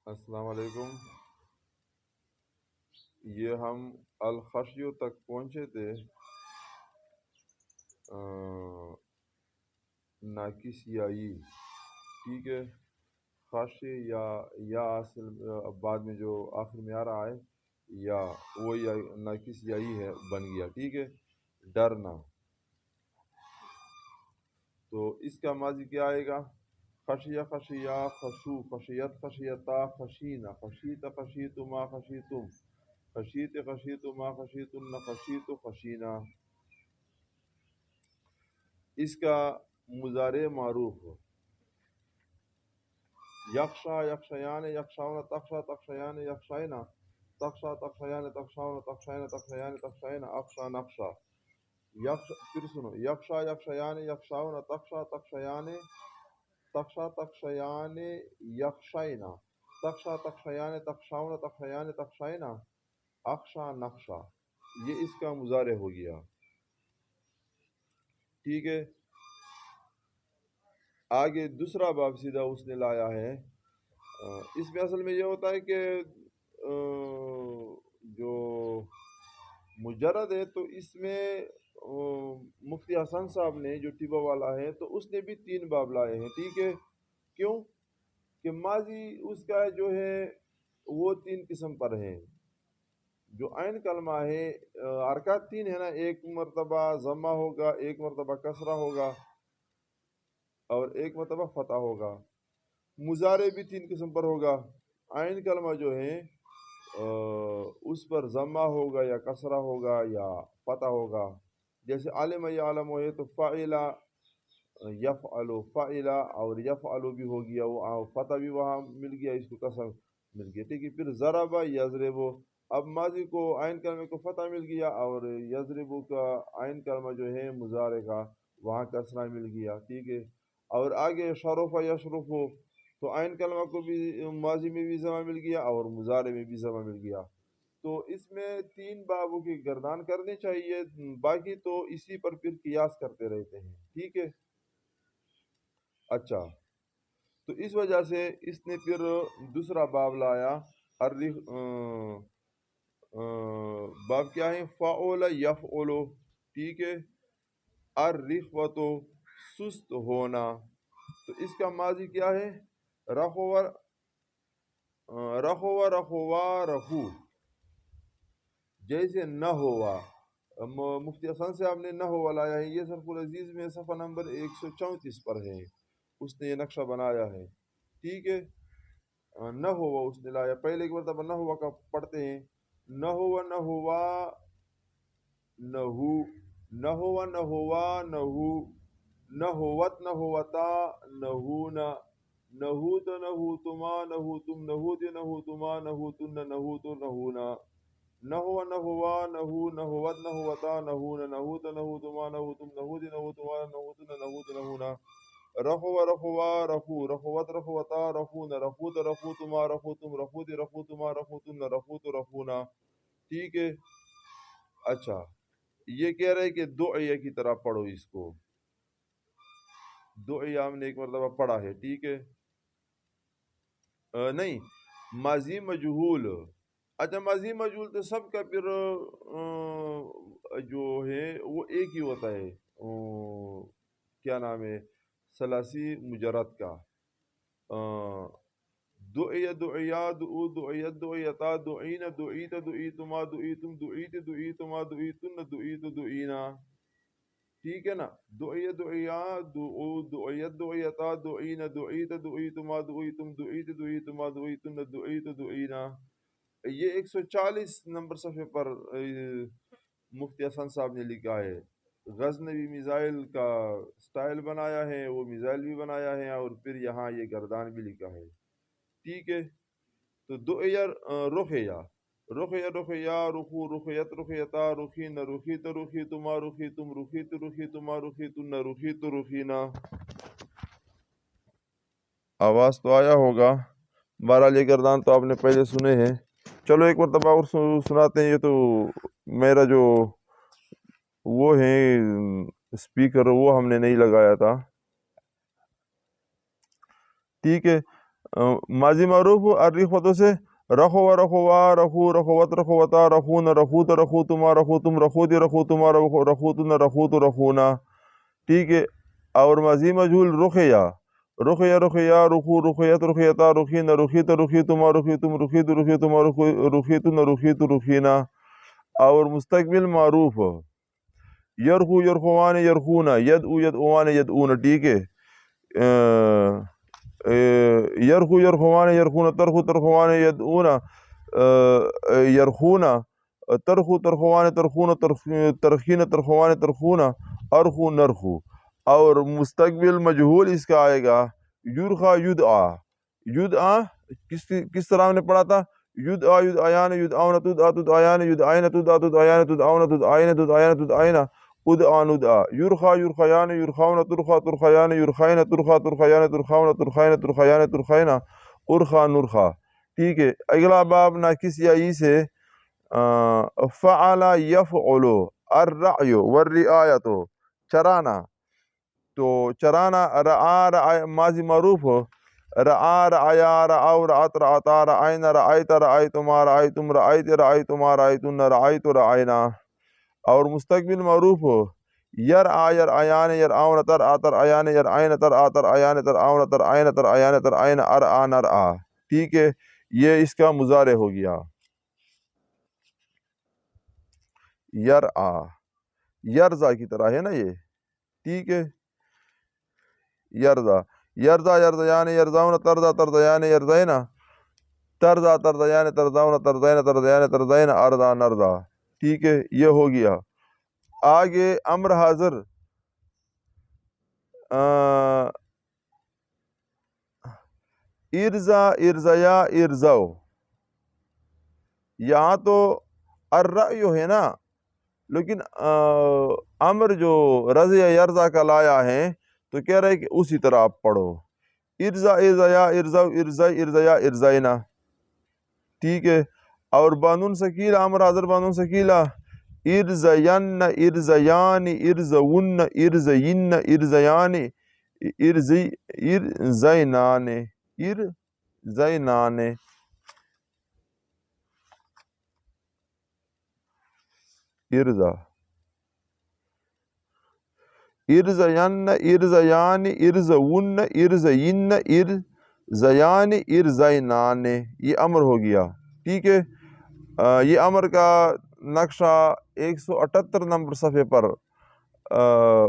السلام علیکم۔ یہ ہم الخشیو تک پہنچے تھے، ناقص یائی، ٹھیک ہے۔ خاشی یا اصل بعد میں جو آخر میں آ رہا ہے یا وہ یا ناقص یائی ہے بن گیا، ٹھیک ہے۔ ڈرنا، تو اس کا ماضی کیا آئے گا؟ خشیہ خشیا خشو خشیت خشیتا خشینہ خشیت خشیتما خشیتم خشیت خشیتما خشیتن خشیت خشینہ۔ اس کا مضارع معروف یخشا یخشیان یخشاون تخشا تخشیان یخشینا تخشا تخشیان تخشاون تخشین تخشیان تخشین اخشا نخشا پھر سنو، یخشا یخشیان یخشاون تخشا تخشیان تخشا تخشیان یخشینا تخشا تخشیان تخشاون تخشیان تخشینا اخشا نخشا، یہ اس کا مضارع ہو گیا، ٹھیک ہے۔ آگے دوسرا باب سیدھا اس نے لایا ہے، اس میں اصل میں یہ ہوتا ہے کہ جو مجرد ہے تو اس میں مفتی حسن صاحب نے جو ٹیبا والا ہے تو اس نے بھی 3 باب لائے ہیں، ٹھیک ہے۔ کیوں کہ ماضی اس کا جو ہے وہ 3 قسم پر ہے۔ جو عین کلمہ ہے حرکات 3 ہے نا، ایک مرتبہ ضمہ ہوگا، ایک مرتبہ کسرہ ہوگا اور ایک مرتبہ فتح ہوگا۔ مضارع بھی 3 قسم پر ہوگا۔ عین کلمہ جو ہے اس پر ضمہ ہوگا یا کسرہ ہوگا یا فتح ہوگا، جیسے عالم یعلم ہے تو فاعلہ یفعلو فاعلہ اور یفعلو بھی ہو گیا، وہ فتح بھی وہاں مل گیا، اس کو کسر مل گیا، ٹھیک ہے۔ پھر ضرب یضرب، اب ماضی کو عین کلمے کو فتح مل گیا اور یضرب کا عین کلمہ جو ہے مضارع کا وہاں کسرہ مل گیا، ٹھیک ہے۔ اور آگے شرف یشرف ہو تو عین کلمہ کو بھی ماضی میں بھی ضمہ مل گیا اور مضارع میں بھی ضمہ مل گیا۔ تو اس میں 3 بابوں کی گردان کرنی چاہیے، باقی تو اسی پر پھر قیاس کرتے رہتے ہیں، ٹھیک ہے۔ اچھا، تو اس وجہ سے اس نے پھر دوسرا باب لایا، باب کیا ہے؟ فاعل یفعل، ٹھیک ہے۔ الرخوۃ، سست ہونا، تو اس کا ماضی کیا ہے؟ رخو رخوا رخوا رخو، جیسے نہ ہوا۔ مفتی حسن صاحب نے نہ ہوا لایا ہے، یہ سرف العزیز میں صفحہ نمبر 134 پر ہے، اس نے یہ نقشہ بنایا ہے، ٹھیک ہے۔ نہ ہوا اس نے لایا، پہلے ایک مرتبہ نہ ہوا کا پڑھتے ہیں، نہ ہوا نہ ہوا نہ ہو، نہ ہوا نہ ہوا نہ ہو، نہ ہوت نہ ہوتا نہ ہونا، نہ ہوت نہ ہوتما نہ ہوتم نہ ہوت نہ ہوتما نہ ہوتن نہ ہوت نہ ہونا، نہ ہوا نہ ہوا نہ ہو، نہ ہوت نہ ہوتا نہ ہونا، نہ ہوت نہ ہوتما نہ ہوتم نہ ہوت نہ ہوتما نہ ہوتن نہ ہوت نہ ہونا، رخوا رخوا رخو، رخوت رخوتا رخون، رخوت رخوتما رخوتم، رخوت رخوتما رخوتن رخوت رخونا، ٹھیک ہے۔ اچھا، یہ کہہ رہے کہ دعیہ کی طرح پڑھو اس کو، دعیہ ہم نے ایک مرتبہ پڑھا ہے، ٹھیک ہے۔ نہیں، ماضی مجہول، اچھا ماضی مجہول تو سب کا پھر جو ہے وہ ایک ہی ہوتا ہے، کیا نام ہے، ثلاثی مجرد کا، دعی دعیا دعو دعیت دعیتا دعین دعیت دعیتما دعیتم دعیت دعیتما دعیتن دعیت دعینا، ٹھیک ہے نا۔ دعی دعیا دعو دعیت دعیتا دعین دعیت دعیتما دعیتم دعیت دعیتما دعیتن دعیت دعینا، یہ 140 نمبر صفحے پر مفتی حسن صاحب نے لکھا ہے۔ غزنوی میزائل کا سٹائل بنایا ہے، وہ میزائل بھی بنایا ہے اور پھر یہاں یہ گردان بھی لکھا ہے، ٹھیک ہے۔ تو دعیا رخیا رخیا رخیا رخو رخیت رخیتا رخین رخیت رخیتما رخیتم رخیت رخیتما رخیتن رخیت رخینا، آواز تو آیا ہوگا، بہرحال یہ گردان تو آپ نے پہلے سنے ہیں۔ چلو ایک مرتبہ اور سناتے ہیں، یہ تو میرا جو وہ ہے اسپیکر وہ ہم نے نہیں لگایا تھا، ٹھیک ہے۔ ماضی معروف الرخوتوں سے رخو و رخوا رخو رخوت رخوتا رخون رخوت رخوتما رخوتم رخوتی رخوتما رخوتن رخوت رخونا، ٹھیک ہے. اور ماضی مجہول رخیا رخیا رخیا رخو رخیت رخیتا رخین رخیت رخیتما رخیتم رخیت رخیتما رخیتن رخیت رخینا. اور مستقبل معروف یرخو یرخوان یرخونا یدعو یدعوان یدعون، ٹھیک ہے. یرخو یرخوان یرخونا ترخو ترخوان یدعونا یرخونا ترخو ترخوان ترخون ترخین ترخوان ترخونا ارخو نرخو. اور مستقبل مجہول اس کا آئے گا یرخا یدعا یدعا، کس طرح ہم نے پڑھا تھا؟ یدعا یدعیان یدعون تدعا تدعیان یدعین تدعا تدعیان تدعون تدعین تدعین تدعین ادعا ندعا. یرخا یرخیان یرخون ترخا ترخیان یرخین ترخا ترخیان ترخون ترخین ترخیان ترخین ارخا نرخا، ٹھیک ہے. اگلا باب ناقص یا ای سے فعل یفعل الرعی والرعایت، چرانا. تو چرانا رعا رعا ماضی معروف رعا رعیا رعاو رعت رعتا رعین رعیت رعیتما رعیتم رعیت رعیتما رعیتن رعیت رعینا. اور مستقبل معروف یرعا یرعیان یرعون ترعا ترعیان یرعین ترعا ترعیان ترعون ترعین ترعیان ترعین ارعا نرعا، ٹھیک ہے. یہ اس کا مضارع ہو گیا یرعا، یرزا کی طرح ہے نا یہ، ٹھیک ہے. یرزا یرزا یرزیان یرزون ترزا ترزیان یرزینا ترزا ترزیان ترزون ترزین ترزیان ترزین ارزا نرزا، ٹھیک ہے. یہ ہو گیا. آگے امر حاضر ارزا ارزیا ارزو، یہاں تو الرأی ہے نا، لیکن امر جو رضی یرزا کا لایا ہے تو کہہ رہے کہ اسی طرح آپ پڑھو ارزا ارزیا ارزو ارزی ارزیا ارزینا، ٹھیک ہے. اور بانون ثقیل امر حاضر بانون ثقیلہ ارزین ارزیان ارزون ارزین ارزیان ارزی ارزینان ارزینان، ارزا ارزین ارزیان ارزون ارزین ارزیان ارزینان، یہ امر ہو گیا، ٹھیک ہے. یہ امر کا نقشہ 178 نمبر صفحے پر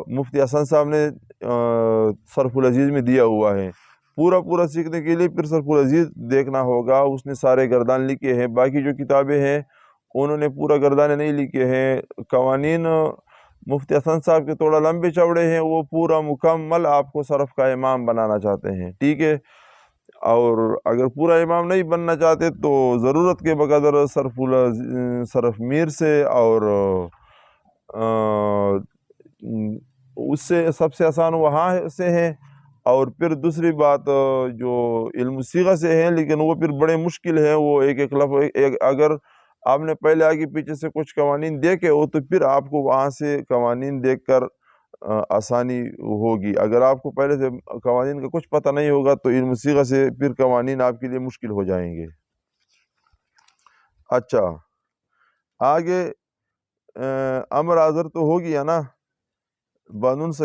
مفتی حسن صاحب نے صرف العزیز میں دیا ہوا ہے. پورا سیکھنے کے لیے پھر صرف العزیز دیکھنا ہوگا، اس نے سارے گردان لکھے ہیں. باقی جو کتابیں ہیں انہوں نے پورا گردانے نہیں لکھے ہیں. قوانین مفتی حسن صاحب کے تھوڑا لمبے چوڑے ہیں، وہ پورا مکمل آپ کو صرف کا امام بنانا چاہتے ہیں، ٹھیک ہے. اور اگر پورا امام نہیں بننا چاہتے تو ضرورت کے بقدر صرف میر سے اور اس سے سب سے آسان وہاں سے ہیں. اور پھر دوسری بات جو علم صیغہ سے ہیں، لیکن وہ پھر بڑے مشکل ہیں. وہ ایک لفظ اگر آپ نے پہلے آگے پیچھے سے کچھ قوانین دیکھے ہو تو پھر آپ کو وہاں سے قوانین دیکھ کر آسانی ہوگی. اگر آپ کو پہلے سے قوانین کا کچھ پتہ نہیں ہوگا تو علم صیغہ سے پھر قوانین آپ کے لیے مشکل ہو جائیں گے. اچھا آگے امر حاضر تو ہو گیا نا، بانون سے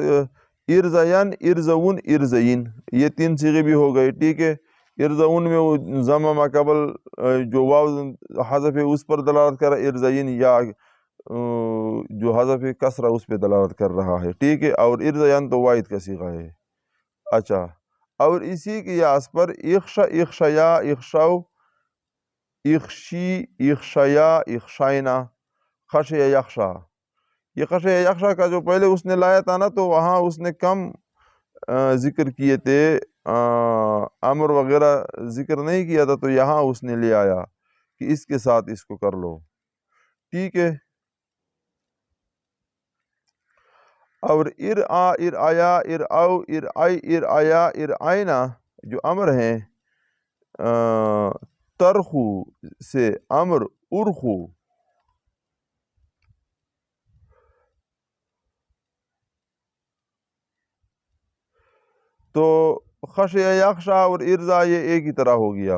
ارزین ارزون ارزین، یہ 3 صیغے بھی ہو گئے، ٹھیک ہے. ارزون میں وہ ضمہ ما قبل جو واو حذف ہے اس پر دلالت کر رہا ہے، ارزین یا جو حذف کسرہ اس پہ دلالت کر رہا ہے، ٹھیک ہے. اور ارزین تو واحد کا صیغہ ہے. اچھا اور اسی قیاس پر اخشا اخشیا اخشاؤ اخشی اخشیا اخشائنا خشیا یخشا. یہ خشیا یخشا کا جو پہلے اس نے لایا تھا نا تو وہاں اس نے کم ذکر کیے تھے، امر وغیرہ ذکر نہیں کیا تھا، تو یہاں اس نے لے آیا کہ اس کے ساتھ اس کو کر لو، ٹھیک ہے. اور ارآ ارآیا ارآو ارآئی ارآیا ارآئنا جو امر ہیں ترخو سے امر ارخو، تو خشع یخشع اور ارزا یہ ایک ہی طرح ہو گیا.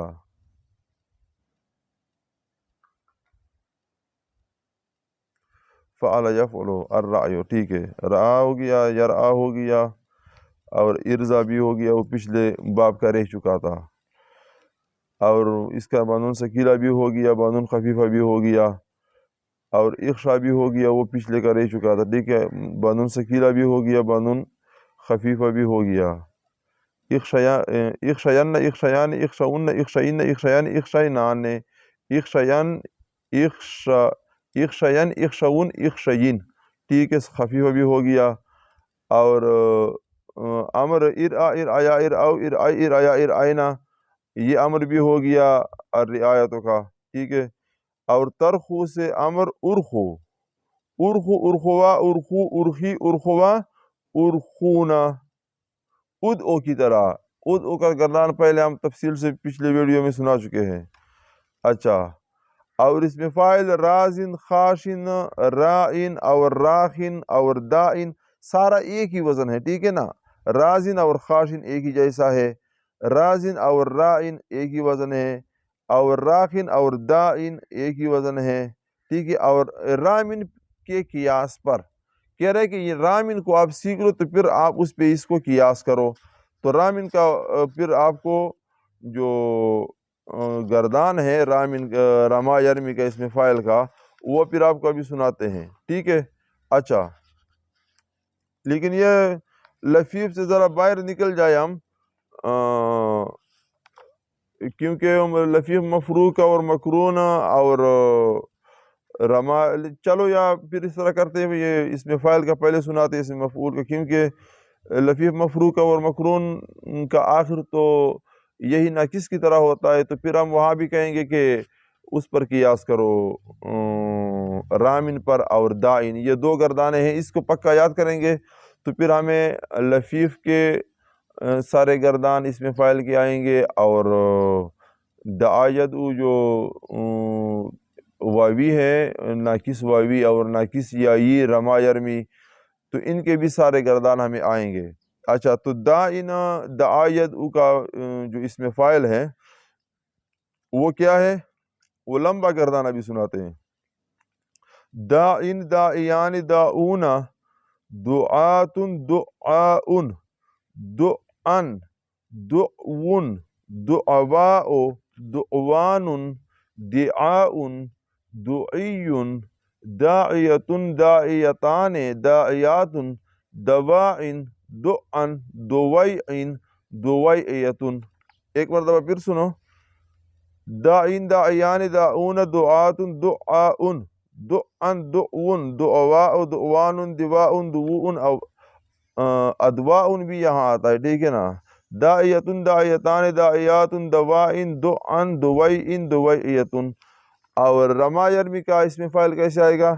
فعل یفعل الرعی، ٹھیک ہے، رعا ہو گیا، یرعا ہو گیا، اور ارزا بھی ہو گیا، وہ پچھلے باب کا رہ چکا تھا. اور اس کا بانون ثقیلہ بھی ہو گیا، بانون خفیفہ بھی ہو گیا، اور اخشا بھی ہو گیا، وہ پچھلے کا رہ چکا تھا. ٹھیک ہے، بانون ثقیلہ بھی ہو گیا، بانون خفیفہ بھی ہو گیا. اخشین اخشیان اخشون اخشین اخشیان اخشینان اخشین اخشین اخشون اخشین، ٹھیک ہے، خفیفہ بھی ہو گیا. اور امر ارآ ارآیا ارآؤ ارآئی ارآیا ارآئنا، یہ امر بھی ہو گیا الرعایتوں کا. ٹھیک ہے. اور ترخو سے امر ارخو، ارخو ارخوا ارخو ارخی ارخوا ارخونا، ادعو کی طرح. ادعو کا گردان پہلے ہم تفصیل سے پچھلے ویڈیو میں سنا چکے ہیں. اچھا، اور اس میں فاعل رازن خاشن رائن اور راخن اور دائن سارا ایک ہی وزن ہے. ٹھیک ہے نا، رازن اور خاشن ایک ہی جیسا ہے، رازن اور رائن ایک ہی وزن ہے، اور راخن اور دائن ایک ہی وزن ہے. ٹھیک ہے. اور رامن کے قیاس پر کہہ رہے کہ یہ رامن کو آپ سیکھ لو تو پھر آپ اس پہ اس کو قیاس کرو. تو رامن کا پھر آپ کو جو گردان ہے رامن رما یرمی کا، اس میں فائل کا، وہ پھر آپ کو ابھی سناتے ہیں. ٹھیک ہے. اچھا، لیکن یہ لفیف سے ذرا باہر نکل جائے ہم، کیونکہ لفیف مفروق اور مقرون اور رما، چلو یا پھر اس طرح کرتے ہیں، یہ اس میں فائل کا پہلے سناتے ہیں اس میں مفعول کا، کیونکہ لفیف مفروق اور مقرون کا آخر تو یہی ناقص کی طرح ہوتا ہے. تو پھر ہم وہاں بھی کہیں گے کہ اس پر قیاس کرو، رامن پر اور دائن، یہ دو گردانے ہیں، اس کو پکا یاد کریں گے تو پھر ہمیں لفیف کے سارے گردان اس میں فائل کے آئیں گے. اور دعاید جو واوی ہے، ناقص واوی اور ناقص یائی رما یرمی، تو ان کے بھی سارے گردان ہمیں آئیں گے. اچھا، تو دائن دعاید کا جو اس میں فائل ہے وہ کیا ہے؟ وہ لمبا گردان ابھی سناتے ہیں. دائن دائیان داؤن دعات دعاؤن دعن دعون دعواء دعوان دعاء دعی داعیتن داعیتان داعیات دواعن دعن دویعن دویعیتن. ایک مرتبہ پھر سنو. داعین داعیان داعون دعات دعاؤن دعن دعون دعواء دعوان دواء دوؤن ادواء بھی یہاں آتا ہے. ٹھیک ہے نا. داعیتن داعیتان داعیات دوائن دعن دویعن دویعیتن. اور رما یرمی کا اس میں فائل کیسے آئے گا؟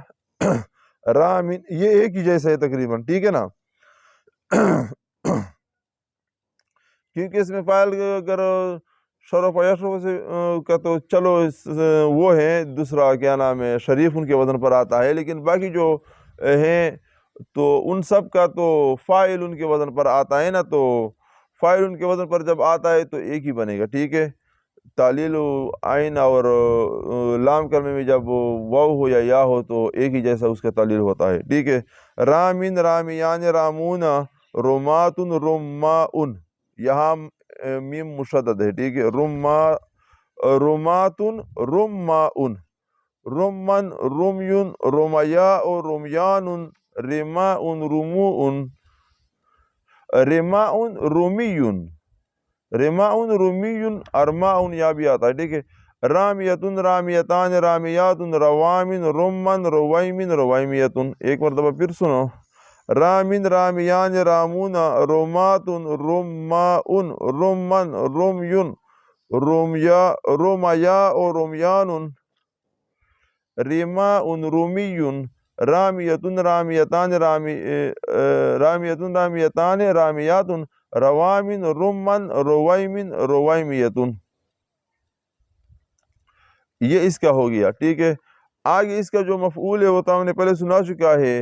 رامن، یہ ایک ہی جیسا ہے تقریباً. ٹھیک ہے نا. کیونکہ اس میں فائل اگر شرف و یشرف سے کا تو چلو وہ ہے دوسرا، کیا نام ہے، شریف ان کے وزن پر آتا ہے، لیکن باقی جو ہیں تو ان سب کا تو فائل ان کے وزن پر آتا ہے نا. تو فائل ان کے وزن پر جب آتا ہے تو ایک ہی بنے گا. ٹھیک ہے. تعلیل عین اور لام کلمے میں جب واو ہو یا یا ہو تو ایک ہی جیسا اس کا تعلیل ہوتا ہے. ٹھیک ہے. رامن رامیان رامون رماتن رماؤن، یہاں میم مشدد ہے. ٹھیک ہے. رماتن رماؤن رمن رمیون رمیا رمیان رماؤن رموؤن رماؤن رمیون رماؤن رمیون ارماؤن، یا بھی آتا ہے. ٹھیک ہے. رامیتن رامیتان رامیات روامن رمن رویمن رویمیتن. ایک مرتبہ پھر سنو. رامن رامیان رامون رماتن رماؤن رمن رمیون رمیا رمیان رماؤن رمیون رامیتن رامیتان رامیتن رامیتان رامیات روامن رمن رویمن رویمیتن. یہ اس کا ہو گیا. ٹھیک ہے. آگے اس کا جو مفعول ہے وہ تو ہم نے پہلے سنا چکا ہے،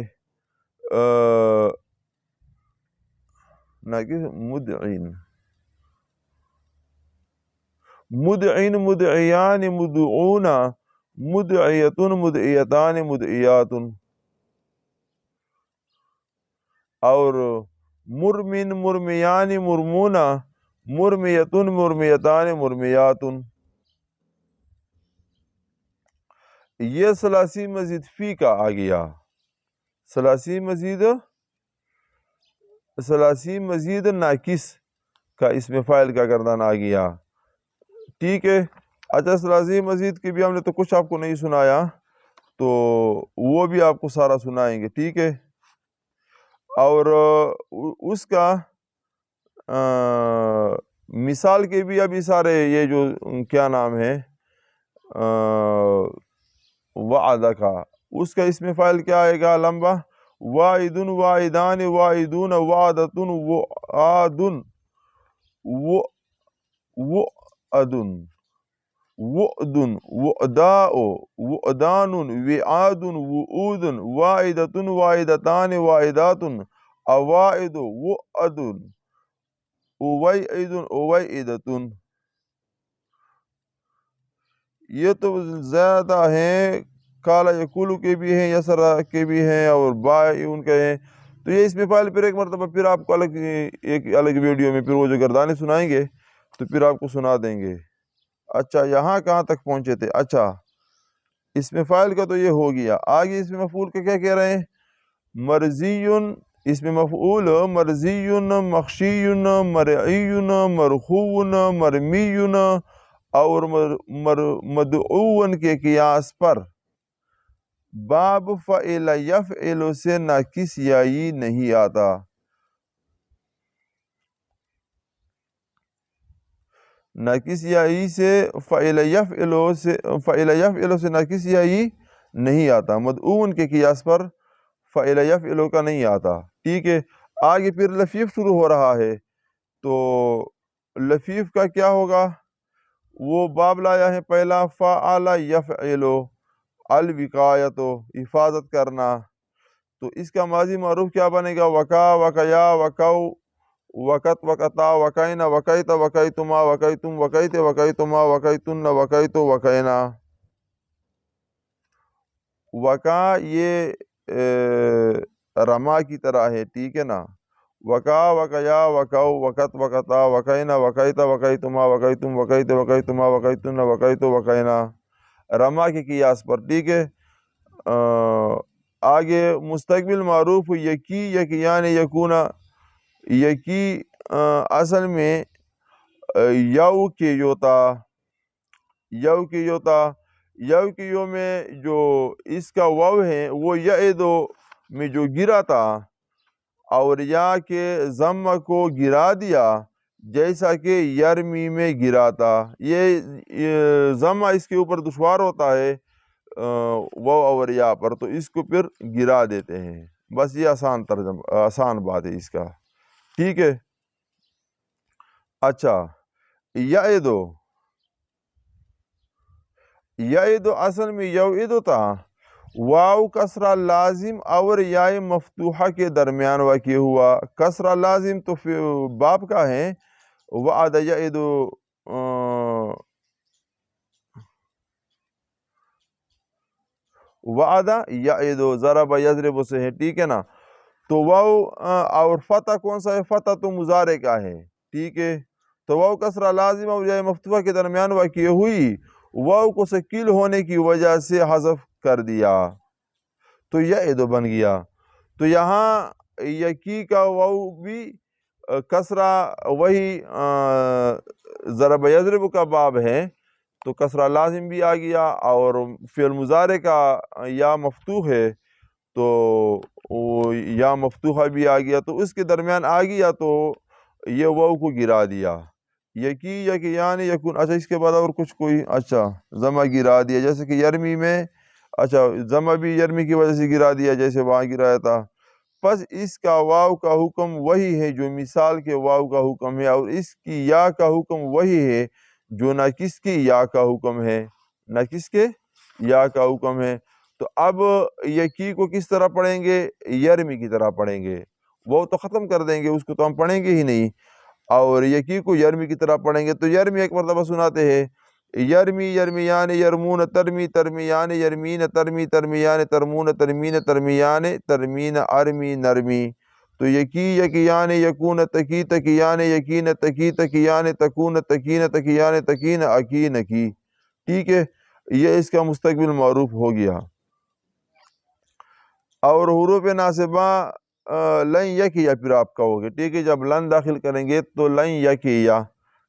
ناقص مدعین. مدعن مدعیان مدعون مدعیتن مدعیتان مدعیات، اور مرمن مرمیان مرمون مرمیتن مرمیتان مرمیات۔ یہ ثلاثی مزید فی کا آ گیا، ثلاثی مزید ناقص کا اسم فاعل کا گردان آ گیا، ٹھیک ہے۔ اچھا ثلاثی مزید کی بھی ہم نے تو کچھ آپ کو نہیں سنایا، تو وہ بھی آپ کو سارا سنائیں گے، ٹھیک ہے۔ اور اس کا مثال کے بھی ابھی سارے یہ جو کیا نام ہے وعدہ کا، اس کا اسم فاعل کیا آئے گا لمبا، واعد واعدان واعدون وعدۃ وعاد وعد وعد وعداء وعدان وعاد وعود واعدۃ واعدتان واعدات اواعد وعد اویعد اویعدۃ۔ یہ تو زیادہ ہیں، کالا یقولو کے بھی ہیں، یسرا کے بھی ہیں، اور بائی ان کے ہیں۔ تو یہ اس میں فائل پھر ایک مرتبہ پھر آپ کو ایک الگ ویڈیو میں پھر وہ جو گردانے سنائیں گے تو پھر آپ کو سنا دیں گے۔ اچھا یہاں کہاں تک پہنچے تھے؟ اچھا اس میں فائل کا تو یہ ہو گیا، آگے اس میں مفعول کا کیا کہہ رہے ہیں؟ مرضی، اس میں مفعول مرضی مخشی مرعی مرخو مرمی اور مدعون کے قیاس پر باب فعل یفعل سے ناقص یائی نہیں آتا، ناقص یائی سے فعل یفعل سے ناقص یائی نہیں آتا، مدعون کے قیاس پر فعل یفعل کا نہیں آتا، ٹھیک ہے۔ آگے پھر لفیف شروع ہو رہا ہے، تو لفیف کا کیا ہوگا؟ وہ باب لایا ہے پہلا فعل یفعل الوقایت، حفاظت کرنا، تو اس کا ماضی معروف کیا بنے گا؟ وقا وقیا وقو وقت وقتا وقینا وقیت وقیتما وقیتم وقیت وقیتما وقیتن وقیت وقینا۔ وقا یہ رما کی طرح ہے، ٹھیک ہے نا، وقا وقیا وقو وقت وقتا وقینا وقیت وقیتما وقیتم وقیت وقیتما وقیتن وقیت وقینا، رما کے قیاس پر، ٹھیک ہے۔ آگے مستقبل معروف یکی یکیان یکونا، یکی اصل میں یو کی یوتا، یو کی یوتا، یو کی یو میں جو اس کا واو ہے وہ یعدو میں جو گرا تھا اور یا کے ضم کو گرا دیا، جیسا کہ یرمی میں گرا تھا، یہ ضم اس کے اوپر دشوار ہوتا ہے واو اور یا پر، تو اس کو پھر گرا دیتے ہیں، بس یہ آسان بات ہے اس کا، ٹھیک ہے۔ اچھا یعدو، یعدو اصل میں یوعدو تھا، واو کسرہ لازم اور یا مفتوحہ کے درمیان واقع ہوا، کسرہ لازم تو باپ کا ہے، وعد یعدو وعد یعدو ضرب یضرب سے ہے، ٹھیک ہے نا۔ تو واو اور فتح کون سا ہے؟ فتح تو مضارع کا ہے، ٹھیک ہے۔ تو واو کسرہ لازم اور یا مفتوحہ کے درمیان واقع ہوئی، واو کو ثقیل ہونے کی وجہ سے حذف کر دیا تو یعدو بن گیا۔ تو یہاں یکی کا واو بھی کسرہ وہی ضرب یضرب کا باب ہے، تو کسرہ لازم بھی آ گیا، اور فعل مضارع کا یا مفتوح ہے تو یا مفتوحہ بھی آ گیا، تو اس کے درمیان آ گیا تو یہ واو کو گرا دیا، یکی یکیان یکون۔ اچھا اس کے بعد اور کچھ کوئی؟ اچھا ضمہ گرا دیا، جیسے کہ یرمی میں، اچھا ضمہ بھی یرمی کی وجہ سے گرا دیا جیسے وہاں گرایا تھا، پس اس کا واو کا حکم وہی ہے جو مثال کے واو کا حکم ہے، اور اس کی یا کا حکم وہی ہے جو ناقص کی یا کا حکم ہے، ناقص کے یا کا حکم ہے۔ تو اب یکی کو کس طرح پڑھیں گے؟ یرمی کی طرح پڑھیں گے، وہ تو ختم کر دیں گے، اس کو تو ہم پڑھیں گے ہی نہیں۔ اور یکی کو یرمی کی طرح پڑھیں گے تو یرمی ایک مرتبہ سناتے ہیں، یرمی یرمیان یرمون ترمی ترمیان یرمین ترمی ترمیان ترمون ترمین ترمیان ترمین ارمی نرمی. تو یکی یکیان یکون تکی تکیان یقین تکی تکیان تکون تکین تکیان تکین اکی نکی. ٹھیک ہے، یہ اس کا مستقبل معروف ہو گیا. اور حروف ناصبہ لن یکیا پھر آپ کہو گے، ٹھیک ہے، جب لن داخل کریں گے تو لن یکیا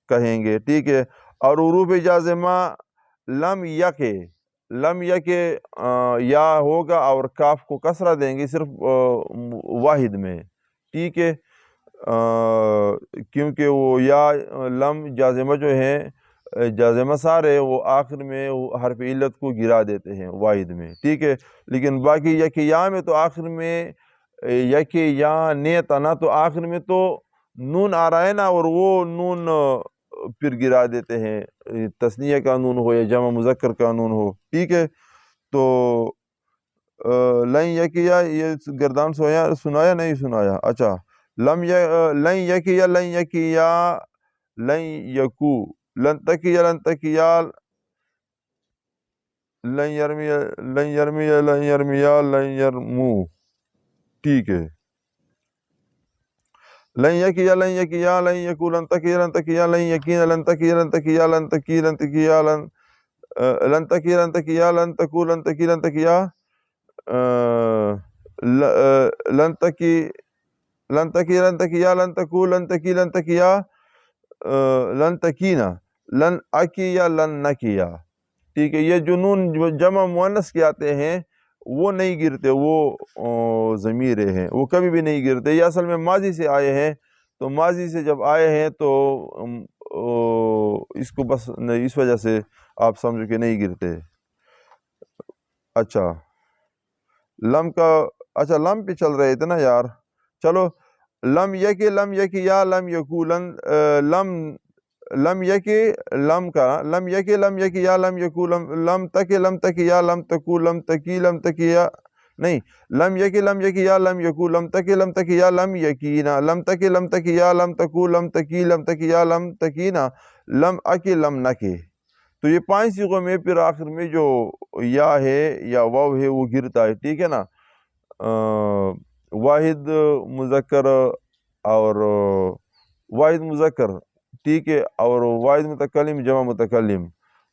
کہیں گے، ٹھیک ہے. اور حروف جازمہ لم یکے، لم یکے یا ہوگا اور کاف کو کسرہ دیں گے صرف واحد میں، ٹھیک ہے، کیونکہ وہ یا لم جازمہ جو ہیں جازمہ سارے وہ آخر میں حرف علت کو گرا دیتے ہیں واحد میں، ٹھیک ہے. لیکن باقی یکیا میں تو آخر میں یکیا نیت آنا تو آخر میں تو نون آ رہا ہے نا، اور وہ نون پھر گرا دیتے ہیں، تثنیہ کا نون ہو یا جمع مذکر کا نون ہو، ٹھیک ہے. تو لن یکیا یہ گردان سنایا نہیں سنایا؟ اچھا، لن یکیا لن یکیا لن یکو لن تکیا لن تکیا لن یرمی لن یرمی لن یرمیا لن یرمو. ٹھیک ہے، لن یکیا لن یکیا لن یکو لن تکیا لن تکیا لن یکین لن تکیا لن تکیا لن تکی لن تکیا لن تکی لن تکیا لن تکو لن تکی لن تکیا لن تکی لن تکی لن تکیا لن تکو لن تکی لن تکیا لن تکینا لن اکی یا لن نکیا. ٹھیک ہے، یہ جنون جمع مؤنث کے آتے ہیں وہ نہیں گرتے، وہ ضمیریں ہیں، وہ کبھی بھی نہیں گرتے. یہ اصل میں ماضی سے آئے ہیں، تو ماضی سے جب آئے ہیں تو اس کو بس اس وجہ سے آپ سمجھو کہ نہیں گرتے. اچھا لم کا، اچھا لم پہ چل رہے تھے نا یار، چلو لم یکی لم یکی یا لم یکو لم یکی لم کا لم یکی لم یکی یا لم یکو لم تکی یا لم تکو لم تکی یا نہیں، لم یکی یا لم یکو لم تکی یا لم یکینا لم تکی یا لم تکو لم تکی یا لم تکینا لم اکی لم نکی. تو یہ 5 صیغوں میں پھر آخر میں جو یا ہے یا واو ہے وہ گرتا ہے، ٹھیک ہے نا. واحد مذکر اور واحد مذکر، ٹھیک ہے، اور واحد متکلم جمع متکلم،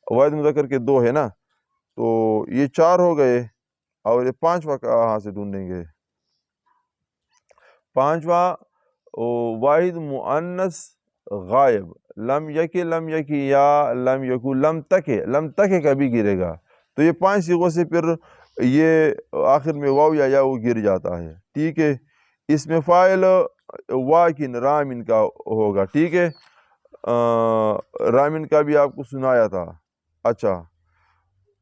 واحد مذکر کے 2 ہے نا، تو یہ 4 ہو گئے. اور یہ 5واں کہاں سے ڈھونڈیں گے؟ 5واں واحد مؤنث غائب، لم یکی یا لم یکو لم تکے کا بھی گرے گا. تو یہ 5 صیغوں سے پھر یہ آخر میں واو یا وہ گر جاتا ہے، ٹھیک ہے. اس میں فاعل واکن رامن کا ہوگا، ٹھیک ہے، رامن کا بھی آپ کو سنایا تھا. اچھا،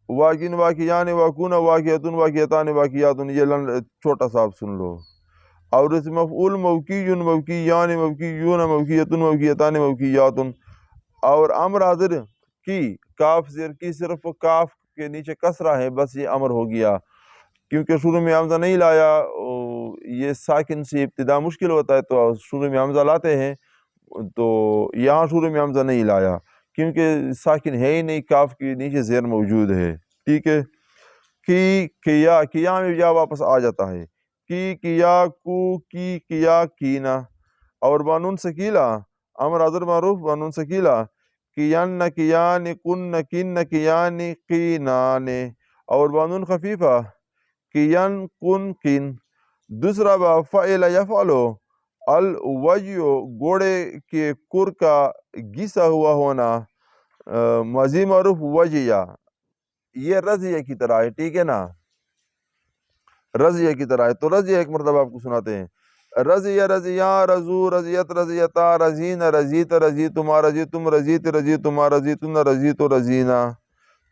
واکن واقعان واکون واقعتن واقعتان واقعاتن، یہ چھوٹا سا آپ سن لو. اور اس مفعول موقیون موقیان موقیون موقیتن موقیتان موقیاتن. اور امر حاضر کی کاف زیر کی صرف کاف کے نیچے کسرہ ہے، بس یہ امر ہو گیا، کیونکہ شروع میں حمزہ نہیں لایا. یہ ساکن سے ابتدا مشکل ہوتا ہے تو شروع میں حمزہ لاتے ہیں، تو یہاں شروع میں حمزہ نہیں لایا کیونکہ ساکن ہے ہی نہیں، کاف کے نیچے زیر موجود ہے، ٹھیک ہے. کیا میں یا واپس آ جاتا ہے، کیا کو کی کیا کینا. اور بانون سکیلا امر حاضر معروف بانون سکیلا کیان کیان کن کن کیان قینان. اور بانون خفیفہ کیان کن کن. دوسرا با فعل یفعلو الوجیو گھوڑے کے کر کا گھسا ہوا ہونا، ماضی معروف وجیہ، یہ رضیہ کی طرح ہے، ٹھیک ہے نا، رضیہ کی طرح ہے. تو رضیہ ایک مرتبہ آپ کو سناتے ہیں. رضیہ رضیہ رضو رضیت رضیتا رضین رضیت رضیتما رضیتم رضیت رضیتما رضیتن رضیت رضینا.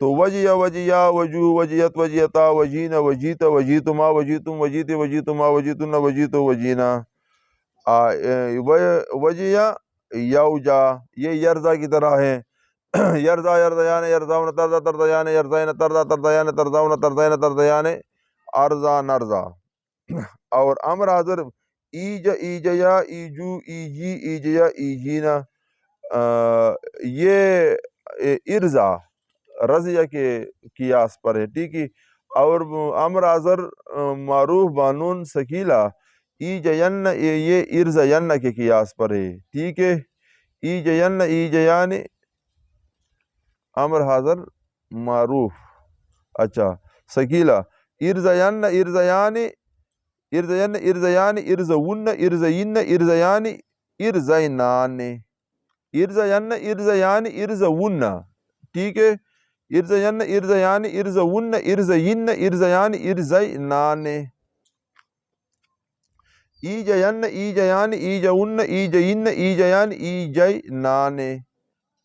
تو وجیہ وجیہ وجو وجیت وجیتا وجین وجیت وجیتما وجیتم وجیت وجیتما وجیتن وجیت وجینا. وجیہ یوجا، یہ یرزا کی طرح ہے، یرزا یرزیان یرزاون ترزا ترزیان یرزین ترزا ترزیان ترزاون ترزین ترزیان ارزا نرزا. اور امر حاضر ایج ایجیا ایجو ایجی ایجیا ایجینا، یہ ارزا رضیہ کے قیاس پر ہے، ٹھیک ہے۔ اور امر آذر معروف بانون سکیلا ایجین، یہ ارزین کے قیاس پر ہے، ٹھیک ہے۔ ایجین ایجیان امر حاضر معروف، اچھا سکیلا ارزین ارزیان ارزین ارزیان ارزون ارزین ارزیان ارزینان، ارزین ارزیان ارزون، ٹھیک ہے۔ ارزین ارزیان ارزون ارزین ارزیان ارزینان، ایجین ایجیان ایجون ایجین ایجیان ایجینان،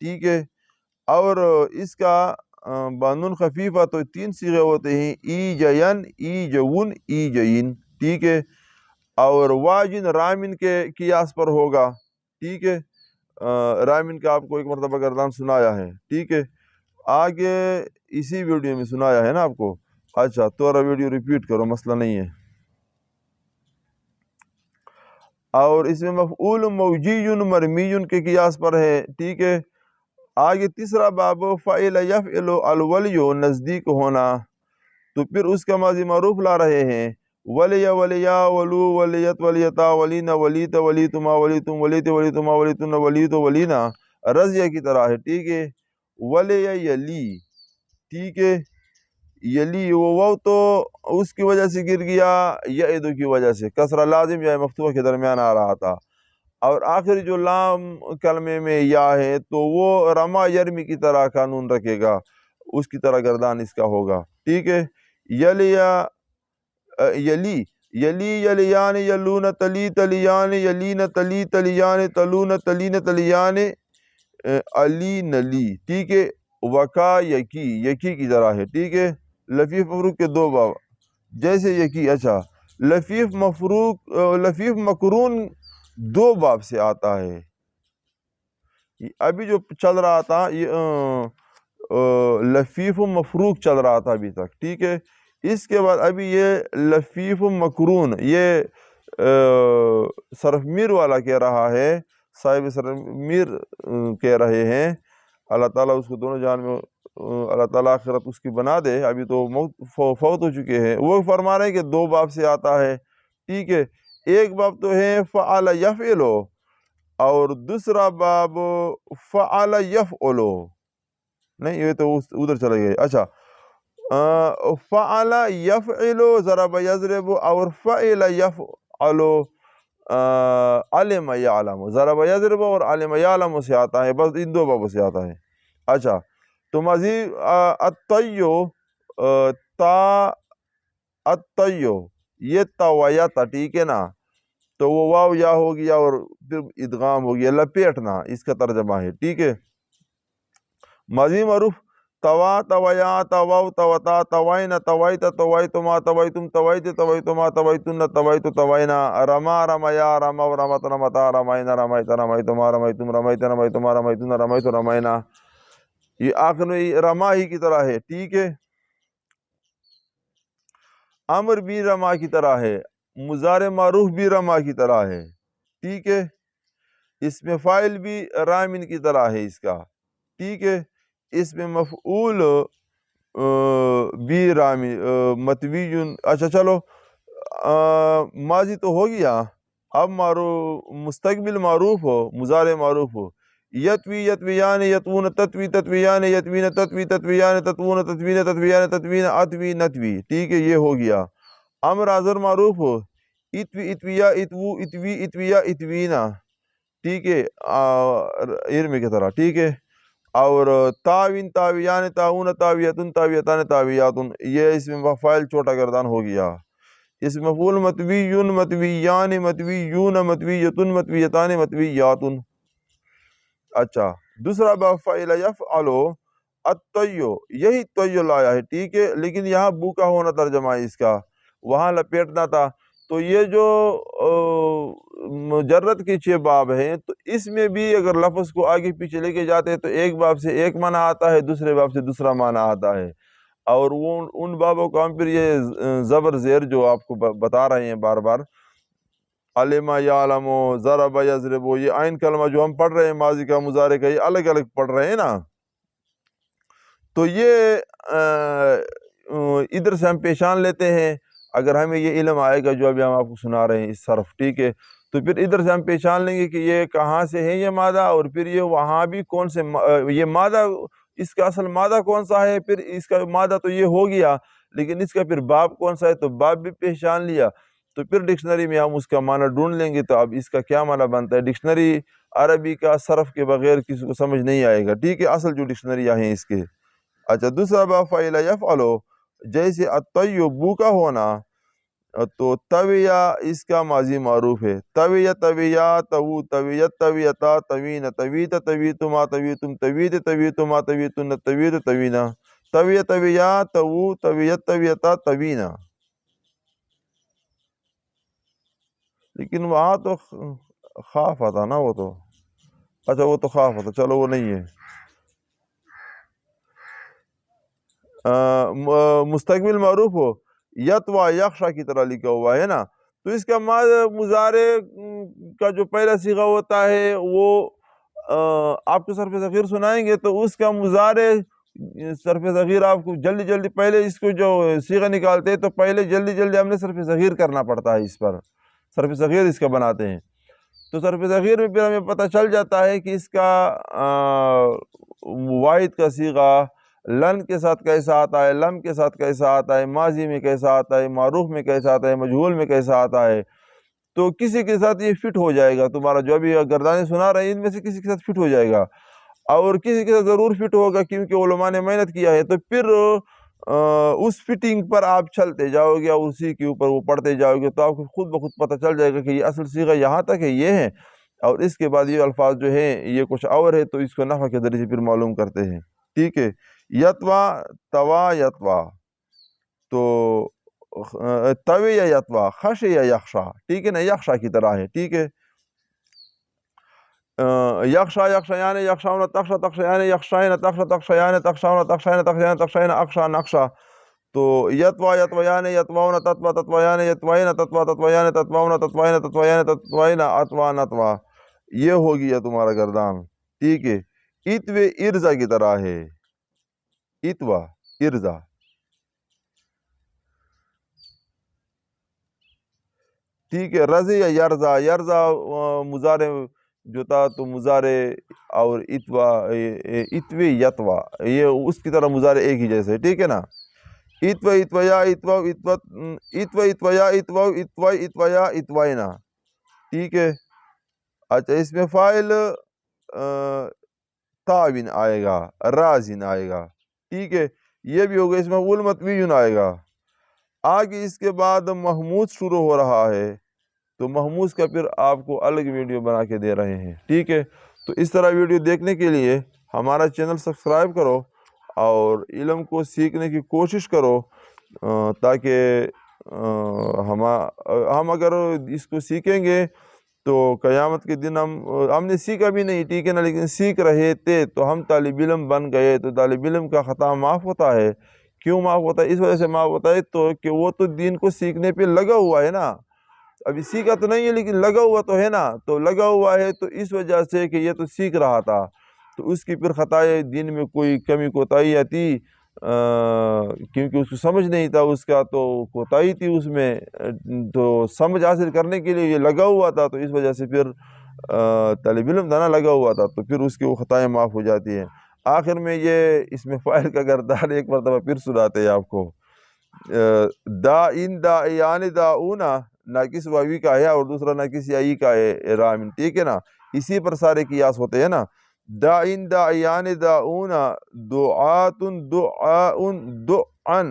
ٹھیک ہے۔ اور اس کا بانون خفیفہ تو 3 صیغے ہوتے ہیں، ایجین ایجون ایجین، ٹھیک ہے۔ اور واجن رامن کے قیاس پر ہوگا، ٹھیک ہے۔ رامن کا آپ کو ایک مرتبہ گردان سنایا ہے، ٹھیک ہے، آگے اسی ویڈیو میں سنایا ہے نا آپ کو، اچھا تو ویڈیو ریپیٹ کرو، مسئلہ نہیں ہے۔ اور اس میں مفعول موجی مرمی کے قیاس پر ہے، ٹھیک ہے۔ آگے تیسرا باب فعل یفعل الولی نزدیک ہونا، تو پھر اس کا ماضی معروف لا رہے ہیں، ولی ولیا ولو ولیت ولیتا ولینا ولیت ولیتما ولیتم ولیت ولیتما ولیتن ولیت ولینا رضیہ کی طرح ہے، ٹھیک ہے۔ ولی یلی، ٹھیک ہے، یلی وہ تو اس کی وجہ سے گر گیا یعدو کی وجہ سے، کسرہ لازم یا مفتوح کے درمیان آ رہا تھا، اور آخر جو لام کلمے میں یا ہے تو وہ رما یرمی کی طرح قانون رکھے گا، اس کی طرح گردان اس کا ہوگا، ٹھیک ہے۔ یلیا یلی یلی یلیان یلون تلی تلیان یلین تلی تلیان تلون تلین تلیان علی نلی، ٹھیک ہے۔ وکا یکی، یکی کی طرح ہے، ٹھیک ہے۔ لفیف مفروق کے 2 باب جیسے یکی، اچھا لفیف مقرون 2 باب سے آتا ہے، ابھی جو چل رہا تھا یہ لفیف مفروق چل رہا تھا ابھی تک، ٹھیک ہے۔ اس کے بعد ابھی یہ لفیف مقرون، یہ صرف میر والا کہہ رہا ہے، صاحب صرف میر کہہ رہے ہیں، اللہ تعالیٰ اس کو دونوں جان میں اللہ تعالیٰ آخرت اس کی بنا دے، ابھی تو فوت ہو چکے ہیں، وہ فرما رہے ہیں کہ 2 باب سے آتا ہے، ٹھیک ہے۔ ایک باب تو ہے فعل یفعل، اور دوسرا باب فعل یفعل، نہیں یہ تو ادھر چلے گئے، اچھا فعل یفعل ضرب یضرب، اور فعل یفعل علم یعلم، ضرب یضرب اور علم یعلم سے آتا ہے، بس ان 2 بابوں سے آتا ہے، اچھا۔ تو مزید الطیو، الطیو یہ تویت، ٹھیک ہے نا، تو وہ واو یا ہو گیا اور پھر ادغام ہو گیا، لپیٹنا اس کا ترجمہ ہے، ٹھیک ہے۔ ماضی معروف توا تویا تواو توتا توائنا توائتا توائتما توائتم توائت توائتما توائتن توائت توائنا، رما رمیا رما رمت رمتا رمائنا رمائت رمائتما رمائتم رمائت رمائتما رمائتن رمائت رمائنا، یہ آخر میں رما ہی کی طرح ہے، ٹھیک ہے۔ امر بھی رما کی طرح ہے، مضارع معروف بھی رما کی طرح ہے، ٹھیک ہے۔ اس میں فاعل بھی رامن کی طرح ہے اس کا، ٹھیک ہے۔ اس میں مفعول بھی رامی متوی، اچھا چلو ماضی تو ہو گیا، اب مستقبل معروف ہو، مضارع معروف ہو، یتوی یتویان یتون تتوی تتویان یتوین تتوی تتویان تتون تتوین تتویان تتوین اتوی نتوی، ٹھیک ہے، یہ ہو گیا۔ امر آذر معروف ہو، اتوی اتویا اتوو اتوی اتویا اتوینا، ٹھیک ہے، ارم کی طرح، ٹھیک ہے۔ اور تاوین تاویان تاون تاویتن تاویتان تاویاتن، یہ اس میں فاعل چھوٹا گردان ہو گیا۔ اس میں مفعول متویون متویان متویون متویتن متویتان متویاتن، اچھا۔ دوسرا باب فعل یفعل الطیو، یہی طیو لایا ہے، ٹھیک ہے، لیکن یہاں بو کا ہونا ترجمہ ہے اس کا، وہاں لپیٹنا تھا۔ تو یہ جو مجرد کے 6 باب ہیں، تو اس میں بھی اگر لفظ کو آگے پیچھے لے کے جاتے ہیں تو ایک باب سے ایک معنی آتا ہے، دوسرے باب سے دوسرا معنی آتا ہے، اور وہ ان بابوں کا ہم پھر یہ زبر زیر جو آپ کو بتا رہے ہیں بار بار، علم یعلم ضرب یضرب، یہ عین کلمہ جو ہم پڑھ رہے ہیں ماضی کا مضارع کا، یہ الگ الگ پڑھ رہے ہیں نا. تو یہ ادھر سے ہم پیشان لیتے ہیں. اگر ہمیں یہ علم آئے گا جو ابھی ہم آپ کو سنا رہے ہیں اس صرف، ٹھیک ہے، تو پھر ادھر سے ہم پیشان لیں گے کہ یہ کہاں سے ہے یہ مادہ، اور پھر یہ وہاں بھی کون سے یہ مادہ، اس کا اصل مادہ کون سا ہے، پھر اس کا مادہ تو یہ ہو گیا، لیکن اس کا پھر باب کون سا ہے، تو باب بھی پہچان لیا. تو پھر ڈکشنری میں ہم اس کا معنی ڈھونڈ لیں گے. تو اب اس کا کیا معنی بنتا ہے؟ ڈکشنری عربی کا صرف کے بغیر کسی کو سمجھ نہیں آئے گا، ٹھیک ہے، اصل جو ڈکشنری ہیں اس کے. اچھا، دوسرا باب فعل یفعلو، جیسے الطیب بو کا ہونا، تو طویہ اس کا ماضی معروف ہے. طویہ طویہ تو طویت طویتا طوین طویت طویتما طویتم طویت طویتما طویتن طویت طوینا طویہ طویہ تو طویت طویتا طوینا. لیکن وہاں تو خاف آتا نا، وہ تو اچھا وہ تو خاف آتا، چلو وہ نہیں ہے. مستقبل معروف ہو، یتوا یخشا کی طرح لکھا ہوا ہے نا، تو اس کا مضارع کا جو پہلا صیغہ ہوتا ہے وہ آپ کو صرف صغیر سنائیں گے، تو اس کا مضارع صرف صغیر آپ کو جلدی جلدی پہلے اس کو جو صیغہ نکالتے ہیں تو پہلے جلدی جلدی ہم نے صرف صغیر کرنا پڑتا ہے، اس پر صرف صغیر اس کا بناتے ہیں. تو صرف صغیر میں پھر ہمیں پتہ چل جاتا ہے کہ اس کا واحد کا صیغہ لن کے ساتھ کیسا آتا ہے، لم کے ساتھ کیسا آتا ہے، ماضی میں کیسا آتا ہے، معروف میں کیسا آتا ہے، مجہول میں کیسا آتا ہے. تو کسی کے ساتھ یہ فٹ ہو جائے گا، تمہارا جو ابھی گردانے سنا رہے ہیں ان میں سے کسی کے ساتھ فٹ ہو جائے گا، اور کسی کے ساتھ ضرور فٹ ہوگا کیونکہ علماء نے محنت کیا ہے. تو پھر اس فٹنگ پر آپ چلتے جاؤ گے اور اسی کے اوپر وہ پڑھتے جاؤ گے، تو آپ کو خود بخود پتہ چل جائے گا کہ یہ اصل صیغہ یہاں تک ہے، یہ ہے، اور اس کے بعد یہ الفاظ جو ہیں یہ کچھ اور ہے. تو اس کو نحو کے ذریعے سے پھر معلوم کرتے ہیں، ٹھیک ہے. یتوا توا یتوا، تو توی یا یتوا، خش یا یخشا، ٹھیک ہے نا، یخشا کی طرح ہے، ٹھیک ہے. یخشا یخشیان یخشاون تخشا تخشیان یخشائن تخشا تخشیان تخشاون تخشین تخشیان تخشین اخشا نقشا. تو یتوا یتویان یتواون تتوا تتویان یتوین تتوا تتویان تتواون تتوین تتویان تتوین اتوا نتوا. یہ ہو گیا تمہارا گردان، ٹھیک ہے. اتوے ارزا کی طرح ہے، اتوا ارزا، ٹھیک ہے. رضی یا یرزا، یرزا مضارع جو تھا تو مضارع، اور اتوا اتوی یتوا یہ اس کی طرح مضارع ایک ہی جیسے، ٹھیک ہے نا. اتوا اتویا اتوا اتوا اتوا اتویا اتوا اتوا اتویا اتوائنا، ٹھیک ہے. اچھا، اس میں فاعل تعاون آئے گا، رازن آئے گا، ٹھیک ہے. یہ بھی ہوگا، اس میں متویون آئے گا. آگے اس کے بعد محمود شروع ہو رہا ہے، تو محمود کا پھر آپ کو الگ ویڈیو بنا کے دے رہے ہیں، ٹھیک ہے. تو اس طرح ویڈیو دیکھنے کے لیے ہمارا چینل سبسکرائب کرو اور علم کو سیکھنے کی کوشش کرو، تاکہ ہم اگر اس کو سیکھیں گے تو قیامت کے دن ہم نے سیکھا بھی نہیں، ٹھیک ہے نا، لیکن سیکھ رہے تھے تو ہم طالب علم بن گئے. تو طالب علم کا خطا معاف ہوتا ہے. کیوں معاف ہوتا ہے؟ اس وجہ سے معاف ہوتا ہے تو کہ وہ تو دین کو سیکھنے پہ لگا ہوا ہے نا. ابھی سیکھا تو نہیں ہے لیکن لگا ہوا تو ہے نا. تو لگا ہوا ہے تو اس وجہ سے کہ یہ تو سیکھ رہا تھا، تو اس کی پھر خطائے دین میں کوئی کمی کوتاہی آتی، کیونکہ اس کو سمجھ نہیں تھا اس کا، تو کوتاہی تھی اس میں. تو سمجھ حاصل کرنے کے لیے یہ لگا ہوا تھا، تو اس وجہ سے پھر طالب علم تھا نا، لگا ہوا تھا، تو پھر اس کی وہ خطائیں معاف ہو جاتی ہیں. آخر میں یہ اس میں فاعل کا گردان ایک مرتبہ پھر سناتے ہیں آپ کو. دائن دائیان داؤنا ناقص واوی کا ہے اور دوسرا ناقص یائی کا ہے رامن، ٹھیک ہے نا. اسی پر سارے قیاس ہوتے ہیں نا. دائن دائیان داؤنا دعات دعاء دعن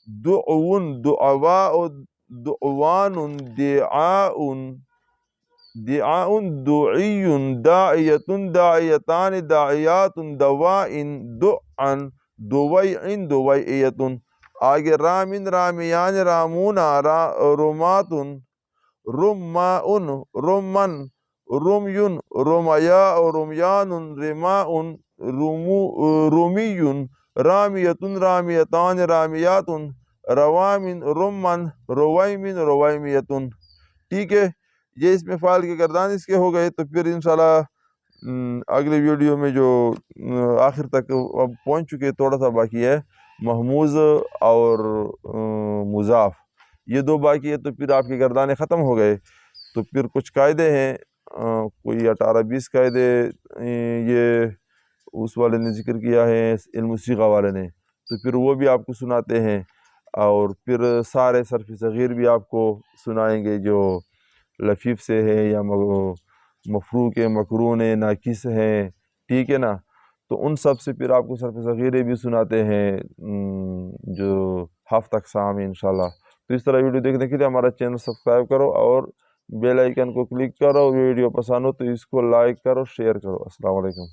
دعون دعواء دعوان دعاء دعاء دعی داعیت داعیتان داعیات دوائن دعن دویعن دویعیت. آگے رامن رامیان رامون رمات رماء رمن رمیون رمیا رمیان رماء رمی رامیت رامیتان رامیات روامن رمن رویمن رویمیت، ٹھیک ہے. یہ اس میں فعال کے گردان اس کے ہو گئے، تو پھر انشاءاللہ اگلے ویڈیو میں جو آخر تک اب پہنچ چکے، تھوڑا سا باقی ہے محموز اور مضاف، یہ دو باقی ہے، تو پھر آپ کے گردانے ختم ہو گئے۔ تو پھر کچھ قاعدے ہیں، کوئی 18-20 قاعدے یہ اس والے نے ذکر کیا ہے، علم الصیغہ والے نے، تو پھر وہ بھی آپ کو سناتے ہیں، اور پھر سارے صرف صغیر بھی آپ کو سنائیں گے جو لفیف سے ہے یا مفروق مقرون ناقص ہیں، ٹھیک ہے نا، تو ان سب سے پھر آپ کو صرف صغیرے بھی سناتے ہیں جو ہفتہ اقسام ہیں انشاءاللہ۔ تو اس طرح ویڈیو دیکھنے کے لیے ہمارا چینل سبسکرائب کرو اور بیل آئیکن کو کلک کرو، ویڈیو پسند ہو تو اس کو لائک کرو، شیئر کرو۔ السلام علیکم۔